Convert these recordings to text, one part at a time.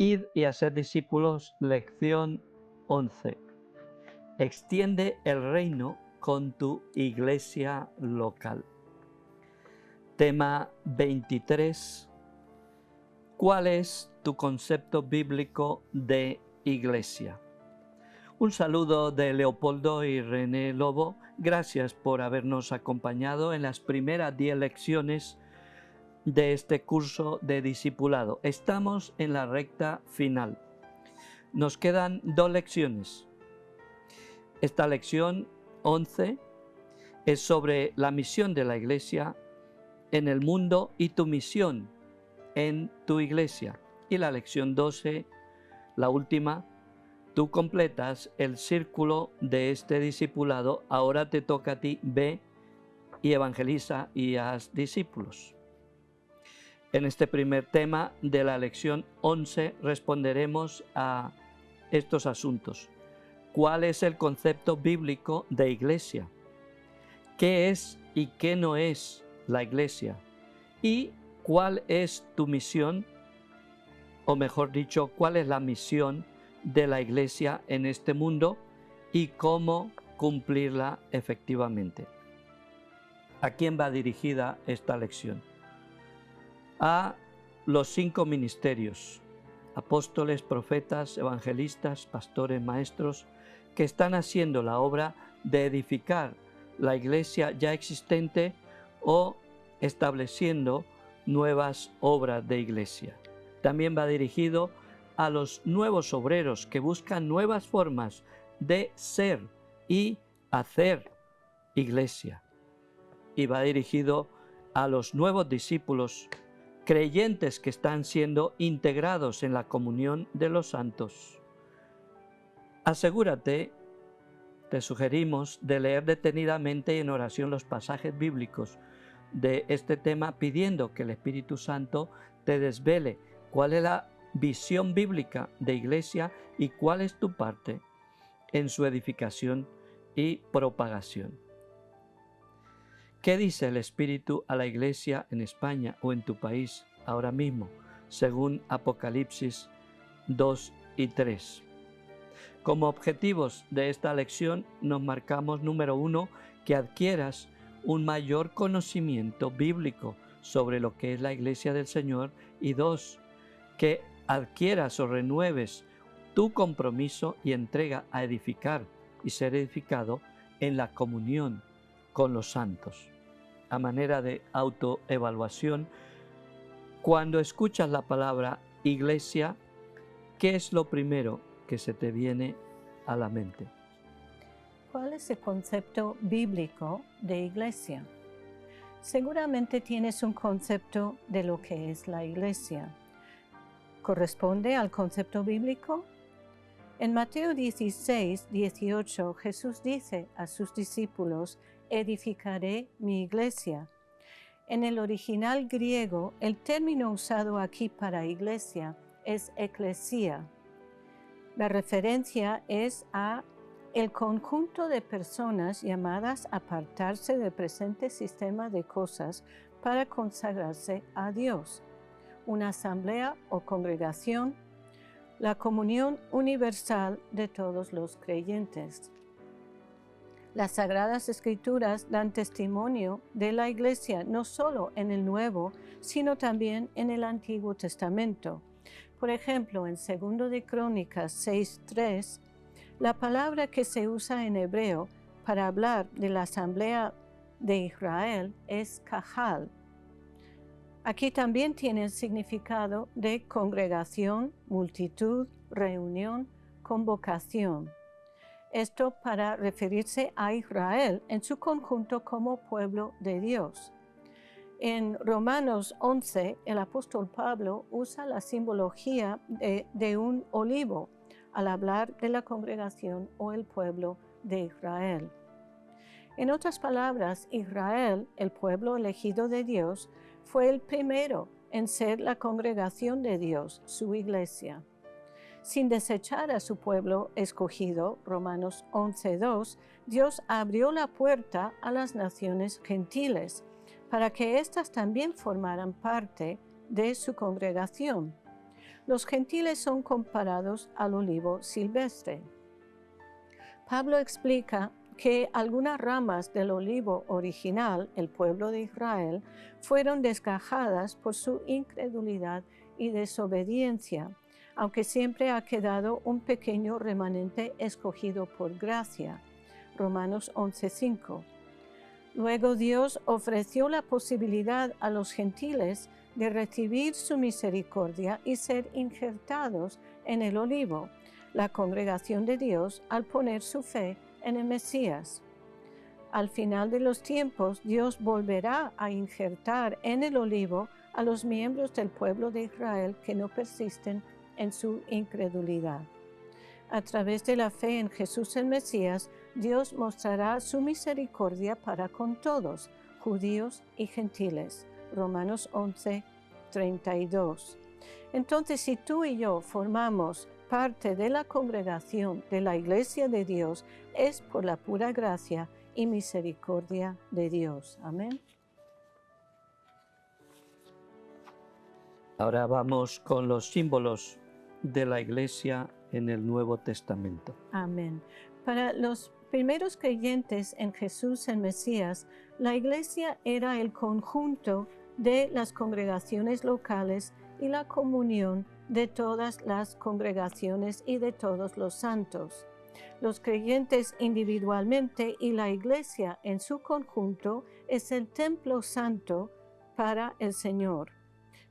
Id y hacer discípulos, lección 11. Extiende el reino con tu iglesia local. Tema 23. ¿Cuál es tu concepto bíblico de iglesia? Un saludo de Leopoldo y René Lobo. Gracias por habernos acompañado en las primeras 10 lecciones de este curso de discipulado. Estamos en la recta final. Nos quedan 2 lecciones. Esta lección 11 es sobre la misión de la iglesia en el mundo y tu misión en tu iglesia. Y la lección 12, la última, tú completas el círculo de este discipulado. Ahora te toca a ti, ve y evangeliza y haz discípulos. En este primer tema de la lección 11 responderemos a estos asuntos. ¿Cuál es el concepto bíblico de iglesia? ¿Qué es y qué no es la iglesia? ¿Y cuál es tu misión? O mejor dicho, ¿cuál es la misión de la iglesia en este mundo y cómo cumplirla efectivamente? ¿A quién va dirigida esta lección? A los 5 ministerios: apóstoles, profetas, evangelistas, pastores, maestros, que están haciendo la obra de edificar la iglesia ya existente o estableciendo nuevas obras de iglesia. También va dirigido a los nuevos obreros que buscan nuevas formas de ser y hacer iglesia. Y va dirigido a los nuevos discípulos creyentes que están siendo integrados en la comunión de los santos. Asegúrate, te sugerimos, de leer detenidamente y en oración los pasajes bíblicos de este tema, pidiendo que el Espíritu Santo te desvele cuál es la visión bíblica de iglesia y cuál es tu parte en su edificación y propagación. ¿Qué dice el Espíritu a la iglesia en España o en tu país ahora mismo, según Apocalipsis 2 y 3? Como objetivos de esta lección nos marcamos, número 1, que adquieras un mayor conocimiento bíblico sobre lo que es la iglesia del Señor, y 2, que adquieras o renueves tu compromiso y entrega a edificar y ser edificado en la comunión con los santos. A manera de autoevaluación, cuando escuchas la palabra iglesia, ¿qué es lo primero que se te viene a la mente? ¿Cuál es el concepto bíblico de iglesia? Seguramente tienes un concepto de lo que es la iglesia. ¿Corresponde al concepto bíblico? En Mateo 16, 18, Jesús dice a sus discípulos: edificaré mi iglesia. En el original griego, el término usado aquí para iglesia es eclesia. La referencia es a el conjunto de personas llamadas a apartarse del presente sistema de cosas para consagrarse a Dios. Una asamblea o congregación, la comunión universal de todos los creyentes. Las Sagradas Escrituras dan testimonio de la Iglesia no solo en el Nuevo, sino también en el Antiguo Testamento. Por ejemplo, en 2 de Crónicas 6:3, la palabra que se usa en hebreo para hablar de la asamblea de Israel es kahal. Aquí también tiene el significado de congregación, multitud, reunión, convocación. Esto para referirse a Israel en su conjunto como pueblo de Dios. En Romanos 11, el apóstol Pablo usa la simbología de un olivo al hablar de la congregación o el pueblo de Israel. En otras palabras, Israel, el pueblo elegido de Dios, fue el primero en ser la congregación de Dios, su iglesia. Sin desechar a su pueblo escogido, Romanos 11:2, Dios abrió la puerta a las naciones gentiles para que éstas también formaran parte de su congregación. Los gentiles son comparados al olivo silvestre. Pablo explica que algunas ramas del olivo original, el pueblo de Israel, fueron desgajadas por su incredulidad y desobediencia, aunque siempre ha quedado un pequeño remanente escogido por gracia. Romanos 11:5. Luego Dios ofreció la posibilidad a los gentiles de recibir su misericordia y ser injertados en el olivo, la congregación de Dios, al poner su fe en el Mesías. Al final de los tiempos, Dios volverá a injertar en el olivo a los miembros del pueblo de Israel que no persisten en su incredulidad. A través de la fe en Jesús el Mesías, Dios mostrará su misericordia para con todos, judíos y gentiles. Romanos 11:32. Entonces, si tú y yo formamos parte de la congregación de la Iglesia de Dios, es por la pura gracia y misericordia de Dios. Amén. Ahora vamos con los símbolos de la Iglesia en el Nuevo Testamento. Amén. Para los primeros creyentes en Jesús el Mesías, la Iglesia era el conjunto de las congregaciones locales y la comunión de todas las congregaciones y de todos los santos. Los creyentes individualmente y la Iglesia en su conjunto es el templo santo para el Señor.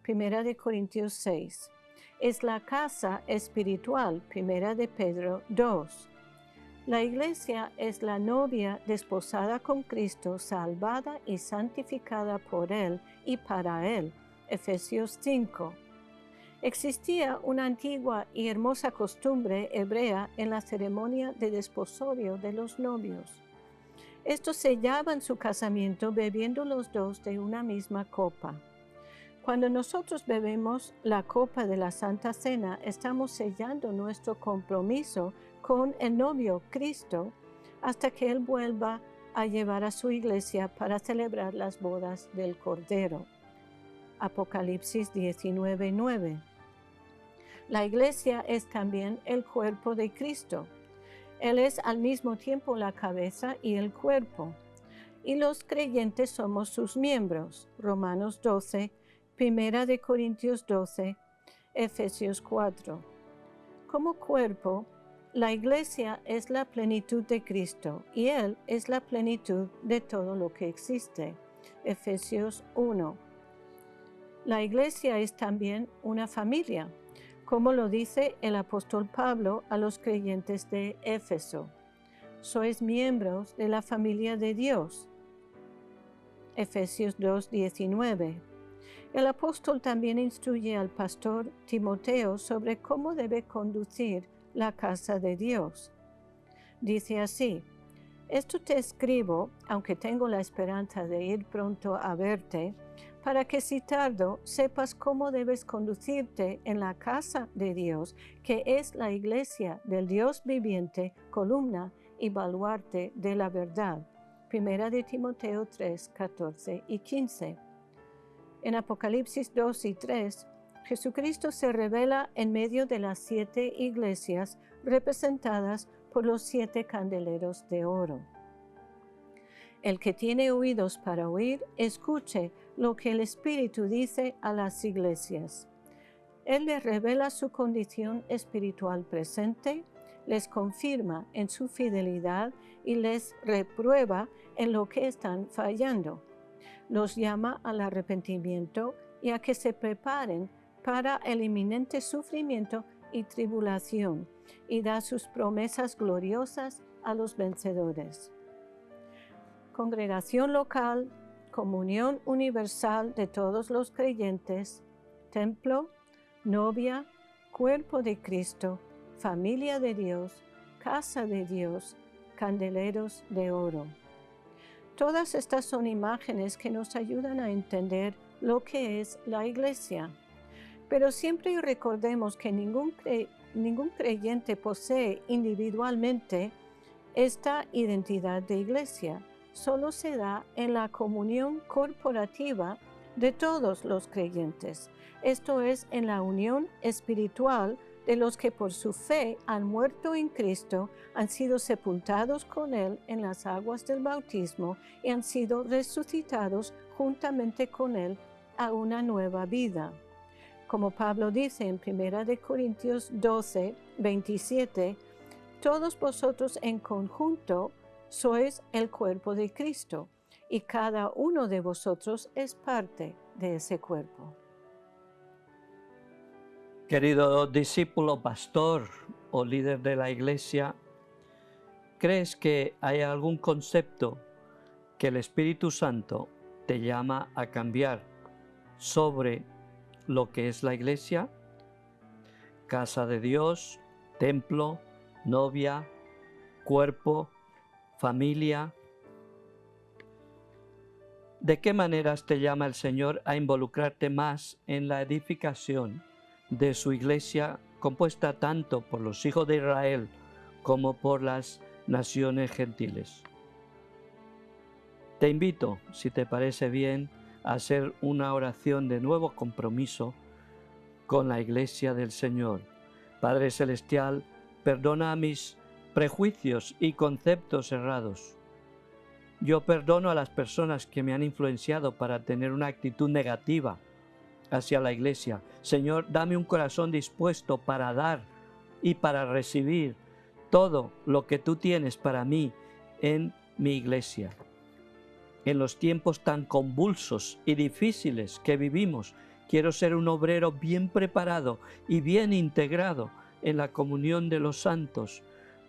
Primera de Corintios 6. Es la casa espiritual. Primera de Pedro 2. La Iglesia es la novia desposada con Cristo, salvada y santificada por Él y para Él. Efesios 5. Existía una antigua y hermosa costumbre hebrea en la ceremonia de desposorio de los novios. Estos sellaban su casamiento bebiendo los dos de una misma copa. Cuando nosotros bebemos la copa de la Santa Cena, estamos sellando nuestro compromiso con el novio Cristo hasta que Él vuelva a llevar a su iglesia para celebrar las bodas del Cordero. Apocalipsis 19:9. La iglesia es también el cuerpo de Cristo. Él es al mismo tiempo la cabeza y el cuerpo. Y los creyentes somos sus miembros. Romanos 12, Primera de Corintios 12, Efesios 4. Como cuerpo, la iglesia es la plenitud de Cristo y Él es la plenitud de todo lo que existe. Efesios 1. La iglesia es también una familia, como lo dice el apóstol Pablo a los creyentes de Éfeso. Sois miembros de la familia de Dios. Efesios 2:19. El apóstol también instruye al pastor Timoteo sobre cómo debe conducir la casa de Dios. Dice así: esto te escribo, aunque tengo la esperanza de ir pronto a verte, para que si tardo sepas cómo debes conducirte en la casa de Dios, que es la iglesia del Dios viviente, columna y baluarte de la verdad. Primera de Timoteo 3, 14 y 15. En Apocalipsis 2 y 3, Jesucristo se revela en medio de las 7 iglesias representadas por los 7 candeleros de oro. El que tiene oídos para oír, escuche lo que el Espíritu dice a las iglesias. Él les revela su condición espiritual presente, les confirma en su fidelidad y les reprueba en lo que están fallando. Los llama al arrepentimiento y a que se preparen para el inminente sufrimiento y tribulación, y da sus promesas gloriosas a los vencedores. Congregación local, comunión universal de todos los creyentes, templo, novia, cuerpo de Cristo, familia de Dios, casa de Dios, candeleros de oro. Todas estas son imágenes que nos ayudan a entender lo que es la iglesia. Pero siempre recordemos que ningún creyente posee individualmente esta identidad de iglesia. Solo se da en la comunión corporativa de todos los creyentes. Esto es, en la unión espiritual de los que por su fe han muerto en Cristo, han sido sepultados con Él en las aguas del bautismo y han sido resucitados juntamente con Él a una nueva vida. Como Pablo dice en 1 Corintios 12, 27, todos vosotros en conjunto sois el cuerpo de Cristo, y cada uno de vosotros es parte de ese cuerpo. Querido discípulo, pastor o líder de la iglesia, ¿crees que hay algún concepto que el Espíritu Santo te llama a cambiar sobre lo que es la iglesia? Casa de Dios, templo, novia, cuerpo, familia. ¿De qué maneras te llama el Señor a involucrarte más en la edificación de su iglesia, compuesta tanto por los hijos de Israel como por las naciones gentiles? Te invito, si te parece bien, a hacer una oración de nuevo compromiso con la iglesia del Señor. Padre Celestial, perdona mis prejuicios y conceptos errados. Yo perdono a las personas que me han influenciado para tener una actitud negativa hacia la iglesia. Señor, dame un corazón dispuesto para dar y para recibir todo lo que tú tienes para mí en mi iglesia. En los tiempos tan convulsos y difíciles que vivimos, quiero ser un obrero bien preparado y bien integrado en la comunión de los santos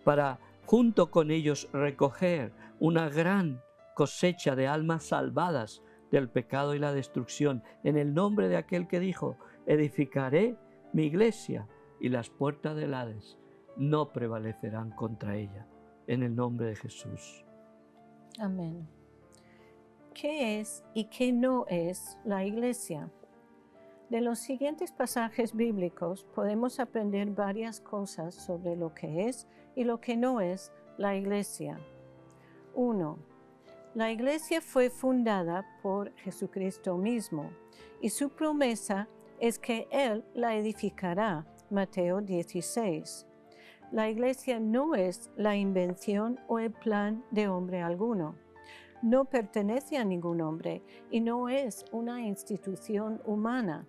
para, junto con ellos, recoger una gran cosecha de almas salvadas del pecado y la destrucción, en el nombre de aquel que dijo: edificaré mi iglesia y las puertas del Hades no prevalecerán contra ella. En el nombre de Jesús. Amén. ¿Qué es y qué no es la iglesia? De los siguientes pasajes bíblicos podemos aprender varias cosas sobre lo que es y lo que no es la iglesia. 1. La iglesia fue fundada por Jesucristo mismo y su promesa es que Él la edificará. Mateo 16. La iglesia no es la invención o el plan de hombre alguno. No pertenece a ningún hombre y no es una institución humana.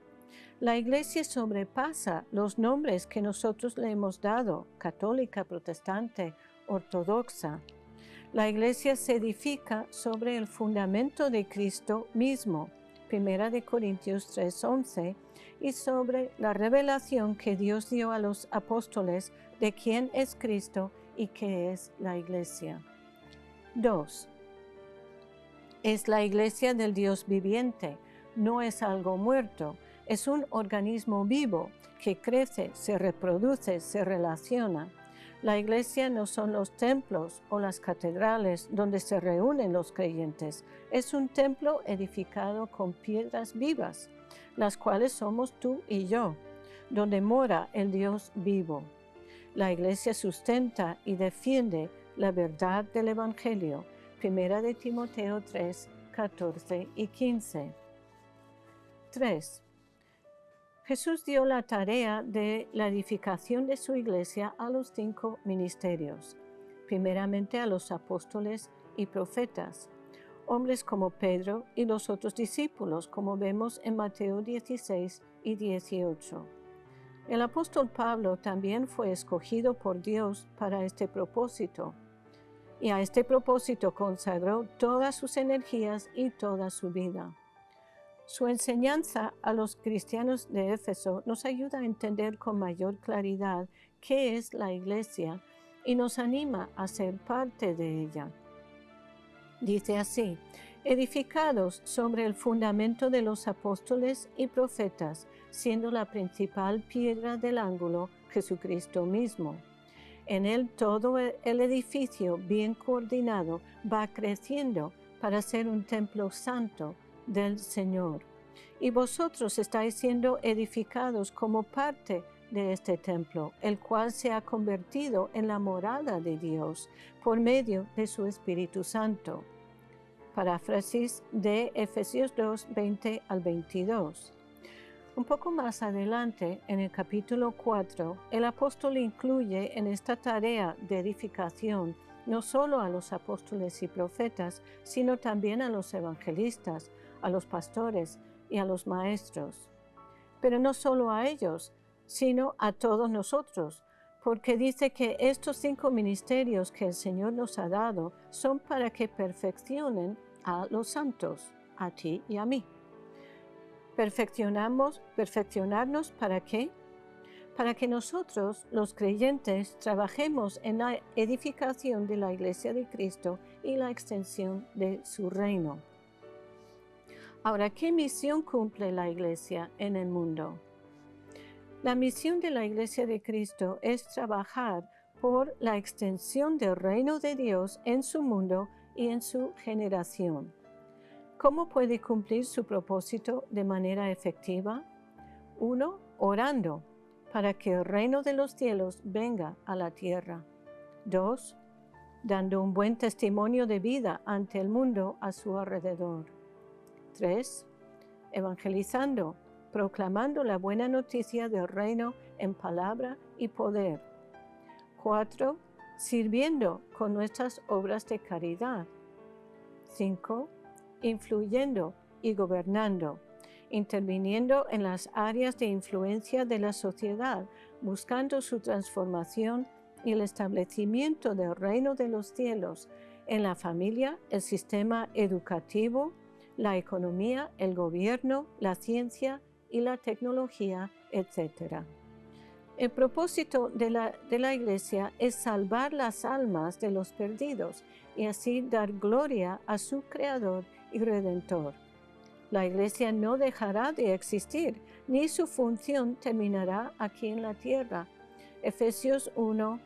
La iglesia sobrepasa los nombres que nosotros le hemos dado: católica, protestante, ortodoxa. La iglesia se edifica sobre el fundamento de Cristo mismo, 1 Corintios 3:11, y sobre la revelación que Dios dio a los apóstoles de quién es Cristo y qué es la iglesia. 2. Es la iglesia del Dios viviente, no es algo muerto, es un organismo vivo que crece, se reproduce, se relaciona. La iglesia no son los templos o las catedrales donde se reúnen los creyentes, es un templo edificado con piedras vivas, las cuales somos tú y yo, donde mora el Dios vivo. La iglesia sustenta y defiende la verdad del Evangelio, 1 Timoteo 3, 14 y 15. 3. Jesús dio la tarea de la edificación de su iglesia a los 5 ministerios, primeramente a los apóstoles y profetas, hombres como Pedro y los otros discípulos, como vemos en Mateo 16 y 18. El apóstol Pablo también fue escogido por Dios para este propósito, y a este propósito consagró todas sus energías y toda su vida. Su enseñanza a los cristianos de Éfeso nos ayuda a entender con mayor claridad qué es la iglesia y nos anima a ser parte de ella. Dice así: edificados sobre el fundamento de los apóstoles y profetas, siendo la principal piedra del ángulo Jesucristo mismo. En él todo el edificio bien coordinado va creciendo para ser un templo santo del Señor. Y vosotros estáis siendo edificados como parte de este templo, el cual se ha convertido en la morada de Dios por medio de su Espíritu Santo. Paráfrasis de Efesios 2, 20 al 22. Un poco más adelante, en el capítulo 4, el apóstol incluye en esta tarea de edificación no solo a los apóstoles y profetas, sino también a los evangelistas, a los pastores y a los maestros. Pero no solo a ellos, sino a todos nosotros, porque dice que estos 5 ministerios que el Señor nos ha dado son para que perfeccionen a los santos, a ti y a mí. ¿Perfeccionarnos para qué? Para que nosotros, los creyentes, trabajemos en la edificación de la Iglesia de Cristo y la extensión de su reino. Ahora, ¿qué misión cumple la Iglesia en el mundo? La misión de la Iglesia de Cristo es trabajar por la extensión del reino de Dios en su mundo y en su generación. ¿Cómo puede cumplir su propósito de manera efectiva? 1. Orando para que el reino de los cielos venga a la tierra. 2. Dando un buen testimonio de vida ante el mundo a su alrededor. 3. Evangelizando, proclamando la buena noticia del reino en palabra y poder. 4. Sirviendo con nuestras obras de caridad. 5. Influyendo y gobernando, interviniendo en las áreas de influencia de la sociedad, buscando su transformación y el establecimiento del reino de los cielos en la familia, el sistema educativo, la economía, el gobierno, la ciencia y la tecnología, etc. El propósito de la Iglesia es salvar las almas de los perdidos y así dar gloria a su Creador y Redentor. La Iglesia no dejará de existir, ni su función terminará aquí en la tierra. Efesios 1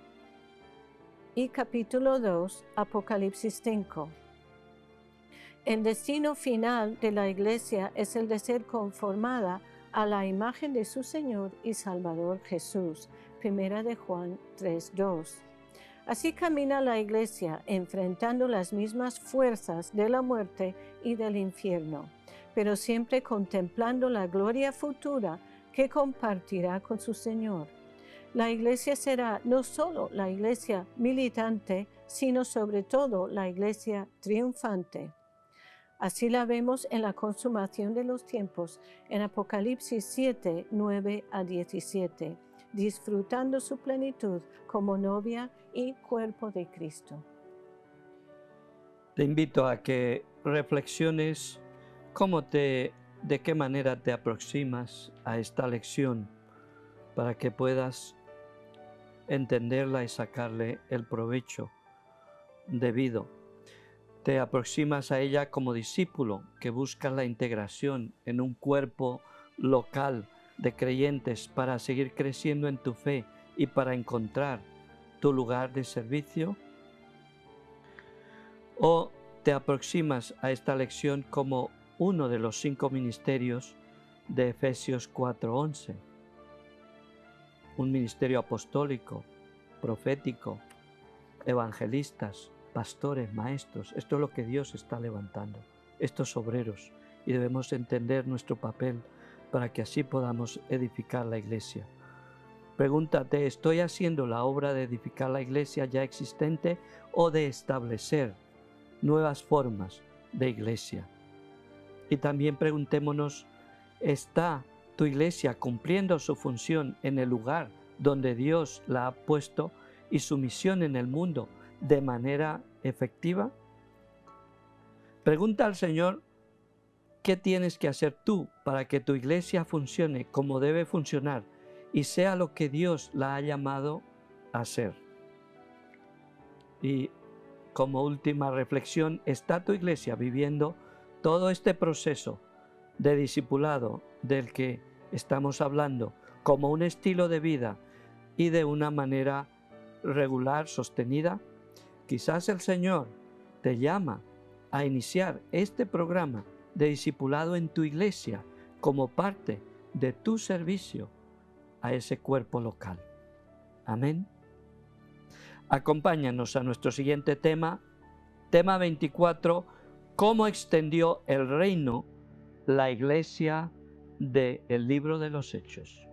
y capítulo 2, Apocalipsis 5. El destino final de la Iglesia es el de ser conformada a la imagen de su Señor y Salvador Jesús. 1 de Juan 3:2. Así camina la Iglesia, enfrentando las mismas fuerzas de la muerte y del infierno, pero siempre contemplando la gloria futura que compartirá con su Señor. La Iglesia será no solo la Iglesia militante, sino sobre todo la Iglesia triunfante. Así la vemos en la consumación de los tiempos, en Apocalipsis 7, 9 a 17, disfrutando su plenitud como novia y cuerpo de Cristo. Te invito a que reflexiones de qué manera te aproximas a esta lección para que puedas entenderla y sacarle el provecho debido. Te aproximas a ella como discípulo que busca la integración en un cuerpo local de creyentes para seguir creciendo en tu fe y para encontrar tu lugar de servicio. O te aproximas a esta lección como uno de los 5 ministerios de Efesios 4:11. Un ministerio apostólico, profético, evangelistas, pastores, maestros. Esto es lo que Dios está levantando, estos obreros, y debemos entender nuestro papel para que así podamos edificar la iglesia. Pregúntate, ¿estoy haciendo la obra de edificar la iglesia ya existente o de establecer nuevas formas de iglesia? Y también preguntémonos, ¿está tu iglesia cumpliendo su función en el lugar donde Dios la ha puesto y su misión en el mundo de manera efectiva? Pregunta al Señor, ¿qué tienes que hacer tú para que tu iglesia funcione como debe funcionar y sea lo que Dios la ha llamado a ser? Y como última reflexión, ¿está tu iglesia viviendo todo este proceso de discipulado del que estamos hablando como un estilo de vida y de una manera regular, sostenida? Quizás el Señor te llama a iniciar este programa de discipulado en tu iglesia como parte de tu servicio a ese cuerpo local. Amén. Acompáñanos a nuestro siguiente tema, tema 24, cómo extendió el reino la iglesia del libro de los Hechos.